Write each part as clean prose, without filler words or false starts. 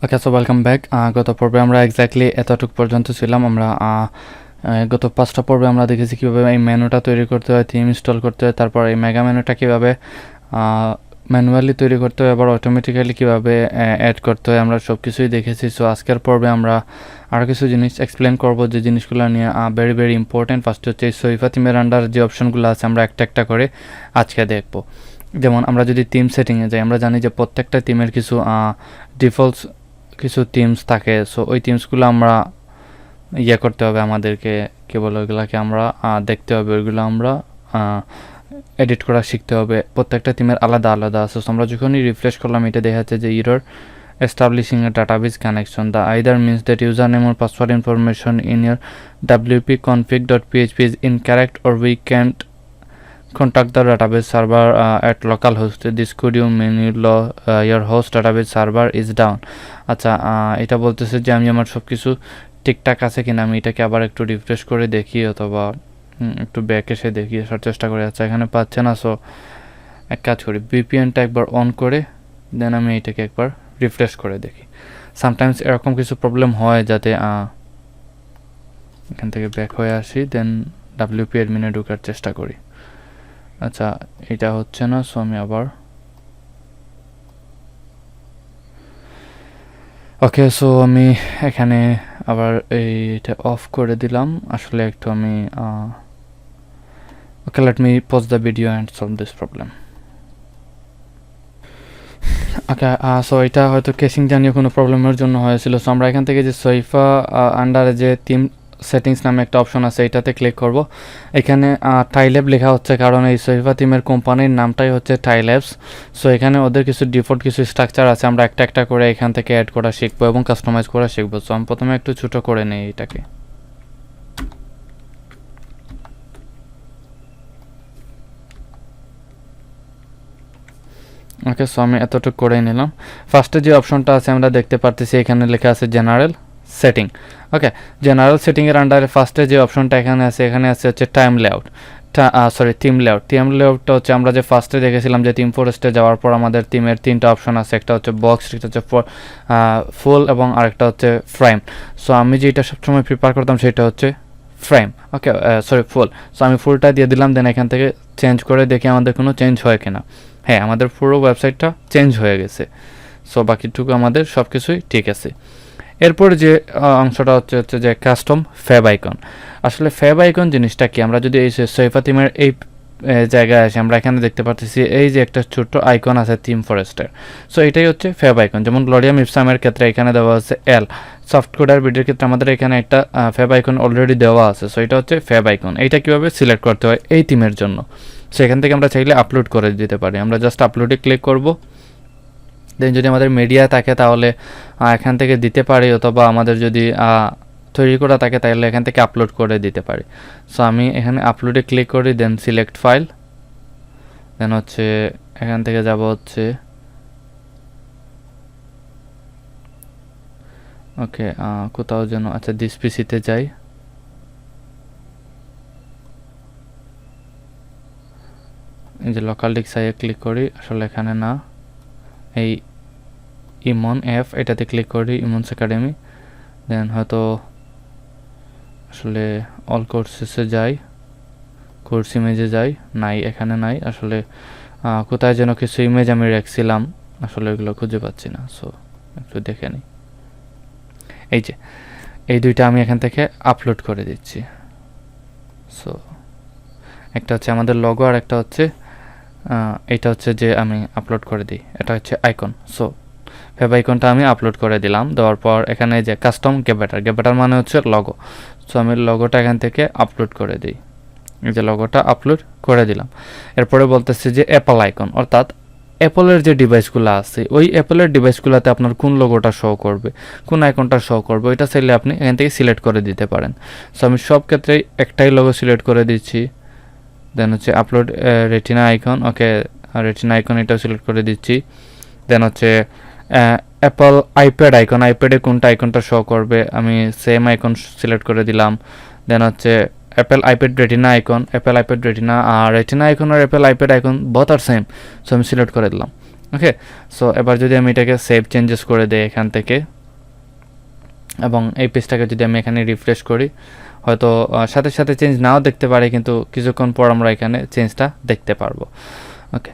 ওকে, so welcome back. গত পর্বে আমরা এক্স্যাক্টলি এতটুকু পর্যন্ত ছিলাম। আমরা গত 5টা পর্বে আমরা দেখেছি কীভাবে এই মেনুটা তৈরি করতে হয়, থিম ইনস্টল করতে হয়, তারপর এই মেগা মেনুটা কীভাবে ম্যানুয়ালি তৈরি করতে হয়, আবার অটোমেটিক্যালি কীভাবে অ্যাড করতে হয়, আমরা সব কিছুই দেখেছি। সো আজকের পর্বে আমরা আরও কিছু জিনিস এক্সপ্লেন করবো, যে জিনিসগুলো নিয়ে ভেরি ভেরি ইম্পর্টেন্ট। ফার্স্ট হচ্ছে এই সৈফা থিমের আন্ডার যে অপশনগুলো আছে আমরা একটা একটা করে আজকে দেখবো। যেমন আমরা যদি থিম সেটিংয়ে যাই, আমরা জানি যে প্রত্যেকটা থিমের কিছু ডিফল্টস কিছু থিমস থাকে। সো ওই থিমসগুলো আমরা করতে হবে, আমাদেরকে কী বলে ওইগুলোকে আমরা দেখতে হবে, ওইগুলো আমরা এডিট করা শিখতে হবে। প্রত্যেকটা থিমের আলাদা আলাদা আছে। সো আমরা যখনই রিফ্রেশ করলাম এটা দেখাচ্ছে যে error establishing a database connection. The either means that username or password information in your wp-config.php is incorrect, or we can't contact the database server at localhost. This could you mean your host database server is down. আচ্ছা, এটা বলতেছে যে আমি আমার সব কিছু ঠিকঠাক আছে কিনা, আমি এটাকে আবার একটু রিফ্রেশ করে দেখি অথবা একটু ব্যাক এসে দেখি, আসার চেষ্টা করে। আচ্ছা, এখানে পাচ্ছে না। সো এক কাজ করি, ভিপিএনটা একবার অন করে দেন আমি এটাকে একবার রিফ্রেশ করে দেখি। সামটাইমস এরকম কিছু প্রবলেম হয়, যাতে এখান থেকে ব্যাক হয়ে আসি, দেন ডাব্লিউপি অ্যাডমিনে ঢোকার চেষ্টা করি। আচ্ছা, এটা হচ্ছে না। সো আমি আবার ওকে, সো আমি এখানে আবার এইটা অফ করে দিলাম। আসলে একটু আমি okay, let me pause the video and solve this problem. Okay, so এটা হয়তো কেসিং জানিয়ে কোনো প্রবলেমের জন্য হয়েছিল। সো আমরা এখান থেকে যে সৈফা আন্ডারে যে থিম সেটিংস নামে একটা অপশন আছে, এটাতে ক্লিক করব। এখানে টাইল্যাব লেখা হচ্ছে কারণ এই সৈফা থিমের কোম্পানির নামটাই হচ্ছে টাইল্যাবস। সো এখানে ওদের কিছু ডিফল্ট কিছু স্ট্রাকচার আছে, আমরা একটা একটা করে এখান থেকে অ্যাড করা শিখবো এবং কাস্টমাইজ করা শিখবো। সো আমি প্রথমে একটু ছোটো করে নিই এটাকে। ওকে, সো আমি এতটুকু করেই নিলাম। ফার্স্টে যে অপশনটা আছে আমরা দেখতে পারতেছি, এখানে লেখা আছে জেনারেল সেটিং। ওকে, জেনারেল সেটিংয়ের আন্ডারে ফার্স্টে যে অপশনটা এখানে আছে হচ্ছে time layout, theme layout. Theme লেআউটটা হচ্ছে আমরা যে ফার্স্টে দেখেছিলাম যে থিম ফরেস্টে যাওয়ার পর আমাদের থিমের 3টা অপশন আছে, একটা হচ্ছে বক্স, একটা হচ্ছে ফুল এবং আরেকটা হচ্ছে ফ্রেম। সো আমি যেটা সবসময় প্রিফার করতাম সেটা হচ্ছে ফ্রেম। ওকে, ফুল। সো আমি ফুলটা দিয়ে দিলাম, দেন এখান থেকে চেঞ্জ করে দেখি আমাদের কোনো চেঞ্জ হয় কিনা। হ্যাঁ, আমাদের পুরো ওয়েবসাইটটা চেঞ্জ হয়ে গেছে। সো বাকিটুকু আমাদের সব কিছুই ঠিক আছে। এরপর যে অংশটা হচ্ছে যে কাস্টম ফ্যাব আইকন। আসলে ফ্যাব আইকন জিনিসটা কি, আমরা যদি এই সৈফা থিমের এই জায়গায় আসি, আমরা এখানে দেখতে পাচ্ছি এই যে একটা ছোট্ট আইকন আছে থিম ফরেস্টের। সো এটাই হচ্ছে ফ্যাব আইকন। যেমন লোরিয়াম ইপসামের ক্ষেত্রে এখানে দেওয়া আছে এল, সফটকোডার বিডের ক্ষেত্রে আমাদের এখানে একটা ফ্যাব আইকন অলরেডি দেওয়া আছে। সো এটা হচ্ছে ফ্যাব আইকন। এইটা কীভাবে সিলেক্ট করতে হয় এই থিমের জন্য, সেখান থেকে আমরা চাইলে আপলোড করে দিতে পারি। আমরা জাস্ট আপলোডে ক্লিক করব, দেন যদি আমাদের মিডিয়া থাকে তাহলে এখান থেকে দিতে পারি, অথবা আমাদের যদি তৈরি করা থাকে তাহলে এখান থেকে আপলোড করে দিতে পারি। সো আমি এখানে আপলোডে ক্লিক করি, দেন সিলেক্ট ফাইল, দেন হচ্ছে এখান থেকে যাব হচ্ছে ওকে কোথাও যেন, আচ্ছা দিস পিসিতে যাই। এই যে লোকাল ডিস্কে ক্লিক করি, আসলে এখানে না, এই ইমন এফ এটাতে ক্লিক করি, ইমনস একাডেমি। দেন হয়তো আসলে অল কোর্সেসে যাই, কোর্স ইমেজে যাই, নাই এখানে নাই। আসলে কোথায় যেন কিছু ইমেজ আমি রাখছিলাম, আসলে ওইগুলো খুঁজে পাচ্ছি না। সো একটু দেখে নিই। এই যে এই দুইটা আমি এখান থেকে আপলোড করে দিচ্ছি। সো একটা হচ্ছে আমাদের লোগো, আর একটা হচ্ছে এটা হচ্ছে যে আমি আপলোড করে দিই, এটা হচ্ছে আইকন। সো ফ্যাব আইকনটা আমি আপলোড করে দিলাম। দেওয়ার পর এখানে যে কাস্টম গেবেটার মানে হচ্ছে লগো। সো আমি লগোটা এখান থেকে আপলোড করে দিই। এই যে লগোটা আপলোড করে দিলাম। এরপরে বলতেছে যে অ্যাপল আইকন, অর্থাৎ অ্যাপলের যে ডিভাইসগুলো আছে ওই অ্যাপলের ডিভাইসগুলোতে আপনার কোন লোগোটা শো করবে, কোন আইকনটা শো করবে, ওইটা চাইলে আপনি এখান থেকে সিলেক্ট করে দিতে পারেন। সো আমি সব ক্ষেত্রেই একটাই লোগো সিলেক্ট করে দিচ্ছি। দেন হচ্ছে আপলোড রেটিনা আইকন। ওকে, রেটিনা আইকন এটাও সিলেক্ট করে দিচ্ছি। দেন হচ্ছে অ্যাপল আইপ্যাড আইকন, আইপ্যাডে কোনটা আইকনটা শো করবে, আমি সেম আইকন সিলেক্ট করে দিলাম। দেন হচ্ছে Apple iPad retina icon, Apple iPad retina, আর রেটিনা আইকন আর Apple iPad icon both are same. So আমি সিলেক্ট করে দিলাম। ওকে, সো এবার যদি আমি এটাকে সেভ চেঞ্জেস করে দেই এখান থেকে, এবং এই পেজটাকে যদি আমি এখানে রিফ্রেশ করি, হয়তো সাথে সাথে চেঞ্জ নাও দেখতে পারি, কিন্তু কিছুক্ষণ পর আমরা এখানে চেঞ্জটা দেখতে পারবো। ওকে,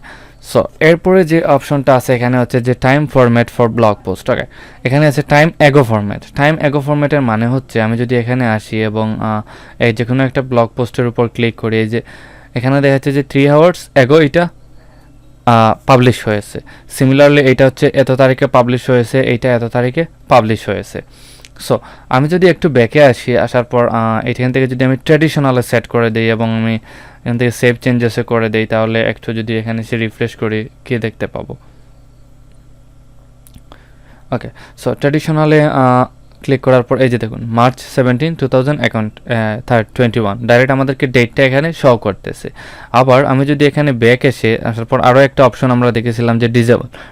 সো এরপরে যে অপশনটা আছে এখানে হচ্ছে যে time format for blog post. Okay, এখানে আছে টাইম এগো ফরম্যাট। টাইম এগো ফরম্যাটের মানে হচ্ছে আমি যদি এখানে আসি এবং এই যে কোনো একটা ব্লগ পোস্টের উপর ক্লিক করি, এই যে এখানে দেখা যাচ্ছে যে 3 আওয়ার্স এগো এটা পাবলিশ হয়েছে। সিমিলারলি এটা হচ্ছে এত তারিখে পাবলিশ হয়েছে, এইটা এত তারিখে পাবলিশ হয়েছে। সো আমি যদি একটু ব্যাকে আসি, আসার পর এখান থেকে যদি আমি ট্র্যাডিশনালে সেট করে দিই এবং আমি এখান থেকে সেভ চেঞ্জেসে করে দিই, তাহলে একটু যদি এখানে এসে রিফ্রেশ করি, কি দেখতে পাবো? ওকে, সো ট্র্যাডিশনালে ক্লিক করার পর এই যে দেখুন মার্চ 17, 2021 ডাইরেক্ট আমাদেরকে ডেটটা এখানে শো করতেছে। আবার আমি যদি এখানে ব্যাক এসে আসার পর আরও একটা অপশন আমরা দেখেছিলাম যে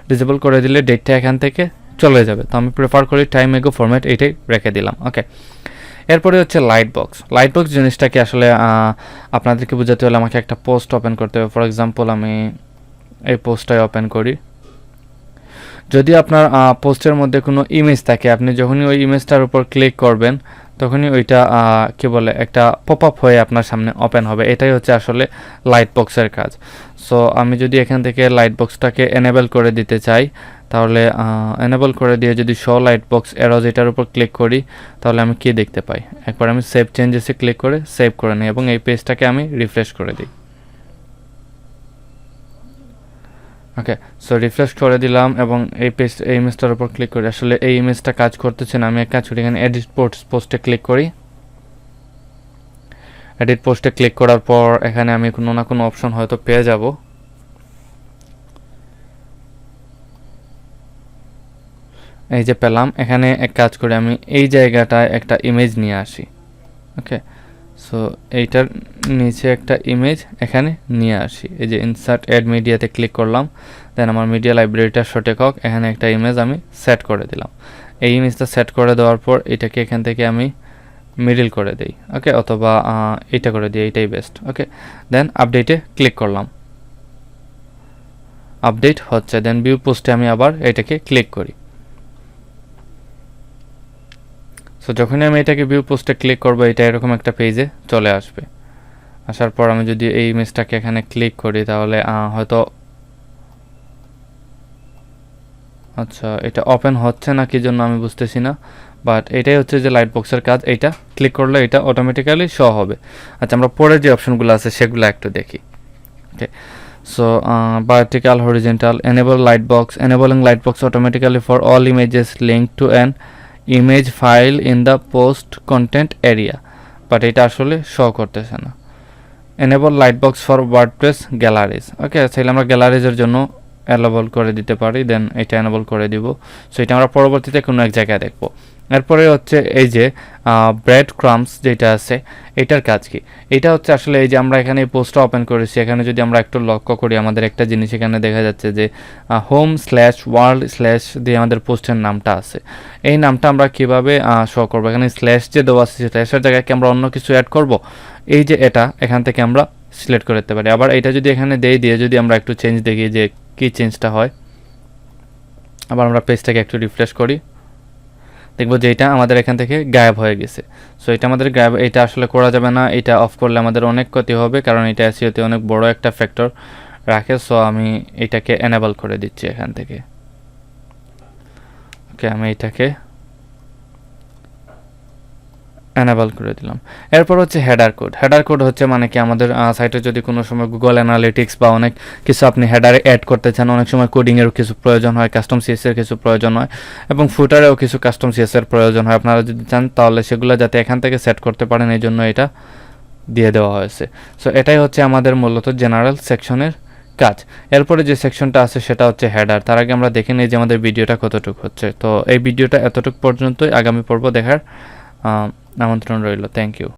ডিজেবল করে দিলে ডেটটা এখান থেকে চলে যাবে। তো আমি প্রেফার করি টাইম এগো ফরম্যাট, এইটাই রেখে দিলাম। ওকে, এরপরে হচ্ছে লাইট বক্স। লাইট বক্স জিনিসটাকে আসলে আপনাদেরকে বোঝাতে হলে আমাকে একটা পোস্ট ওপেন করতে হবে। ফর এক্সাম্পল আমি এই পোস্টটাই ওপেন করি। যদি আপনার পোস্টের মধ্যে কোনো ইমেজ থাকে, আপনি যখনই ওই ইমেজটার উপর ক্লিক করবেন তখনই ওইটা কি বলে একটা পপ আপ হয়ে আপনার সামনে ওপেন হবে। এটাই হচ্ছে আসলে লাইট বক্সের কাজ। সো আমি যদি এখান থেকে লাইট বক্সটাকে এনেবল করে দিতে চাই, তাহলে এনেবল করে দিয়ে যদি শো লাইট বক্স অ্যারোজ এটার উপর ক্লিক করি, তাহলে আমি কি দেখতে পাই? একবার আমি সেভ চেঞ্জেসে ক্লিক করে সেভ করে নিই এবং এই পেজটাকে আমি রিফ্রেশ করে দিই। ওকে, সো রিফ্রেশ করে দিলাম এবং এই ইমেজটার উপর ক্লিক করি। আসলে এই ইমেজটা কাজ করতেছে না, আমি এক কাজ করি, এখানে এডিট পোস্টে ক্লিক করি। এডিট পোস্টে ক্লিক করার পর এখানে আমি কোনো না কোনো অপশন হয়তো পেয়ে যাব। এই যে পেলাম। এখানে এক কাজ করি, আমি এই জায়গাটায় একটা ইমেজ নিয়ে আসি। ওকে, সো এইটার নিচে একটা ইমেজ এখানে নিয়ে আসি। এই যে ইনসার্ট অ্যাড মিডিয়াতে ক্লিক করলাম, দেন আমার মিডিয়া লাইব্রেরিটা সঠিক হোক, এখানে একটা ইমেজ আমি সেট করে দিলাম। এই ইমেজটা সেট করে দেওয়ার পর এটাকে এখান থেকে আমি মিডল করে দিই। ওকে, অথবা এইটা করে দিই, এইটাই বেস্ট। ওকে, দেন আপডেটে ক্লিক করলাম, আপডেট হচ্ছে। দেন ভিউ পোস্টে আমি আবার এটাকে ক্লিক করি। সো যখনই আমি এটাকে ভিউ পোস্টে ক্লিক করবো, এটা এরকম একটা পেজে চলে আসবে। আসার পর আমি যদি এই ইমেজটাকে এখানে ক্লিক করি, তাহলে হয়তো আচ্ছা এটা ওপেন হচ্ছে না কি জন্য আমি বুঝতেছি না, বাট এটাই হচ্ছে যে লাইট বক্সের কাজ। এইটা ক্লিক করলে এটা অটোমেটিক্যালি শো হবে। আচ্ছা, আমরা পরের যে অপশনগুলো আছে সেগুলো একটু দেখি। Okay, so vertical, horizontal, enable light box, enabling light box automatically for all images linked to an image file in the post content area, but এটা আসলে শো করতেছে না। Enable light box for WordPress galleries. Okay, চাইলে আমরা গ্যালারিজের জন্য অ্যালাবল করে দিতে পারি, দেন এটা এনেবল করে দিব। সো এটা আমরা পরবর্তীতে কোনো এক জায়গায় দেখব। এরপরে হচ্ছে এই যে ব্রেড ক্রামস যেটা আছে, এটার কাজ কি? এটা হচ্ছে আসলে এই যে আমরা এখানে এই পোস্টটা ওপেন করেছি, এখানে যদি আমরা একটু লক্ষ্য করি, আমাদের একটা জিনিস এখানে দেখা যাচ্ছে যে home/world/ দিয়ে আমাদের পোস্টের নামটা আছে। এই নামটা আমরা কিভাবে শো করবো? এখানে স্ল্যাশ যে দেওয়া আছে, স্ল্যাশের জায়গায় কি আমরা অন্য কিছু অ্যাড করব? এই যে এটা এখান থেকে আমরা সিলেক্ট করে দিতে পারি। আবার এটা যদি এখানে দিয়ে যদি আমরা একটু চেঞ্জ দেখি যে কি চেঞ্জটা হয়, আবার আমরা পেজটাকে একটু রিফ্রেশ করি, দেখবো যে এটা আমাদের এখান থেকে গায়েব হয়ে গেছে। সো এটা আমাদের গায়েব, এটা আসলে করা যাবে না। এটা অফ করলে আমাদের অনেক ক্ষতি হবে, কারণ এটা এসইওতে অনেক বড় একটা ফ্যাক্টর রাখে। সো আমি এটাকে এনেবল করে দিচ্ছি এখান থেকে। ওকে, আমি এটাকে এনেবল করে দিলাম। এরপর হচ্ছে হেডার কোড। হেডার কোড হচ্ছে মানে কি, আমাদের সাইটে যদি কোনো সময় গুগল অ্যানালিটিক্স বা অনেক কিছু আপনি হেডারে অ্যাড করতে চান, অনেক সময় কোডিংয়েরও কিছু প্রয়োজন হয়, কাস্টম সিএসের কিছু প্রয়োজন হয়, এবং ফুটারেও কিছু কাস্টম সিএসের প্রয়োজন হয়। আপনারা যদি চান তাহলে সেগুলো যাতে এখান থেকে সেট করতে পারেন, এই জন্য এটা দিয়ে দেওয়া হয়েছে। সো এটাই হচ্ছে আমাদের মূলত জেনারেল সেকশনের কাজ। এরপরে যে সেকশনটা আছে সেটা হচ্ছে হেডার। তার আগে আমরা দেখে নিই যে আমাদের ভিডিওটা কতটুকু হচ্ছে। তো এই ভিডিওটা এতটুকু পর্যন্তই, আগামী পর্ব দেখার আমন্ত্রণ রইল। Thank you.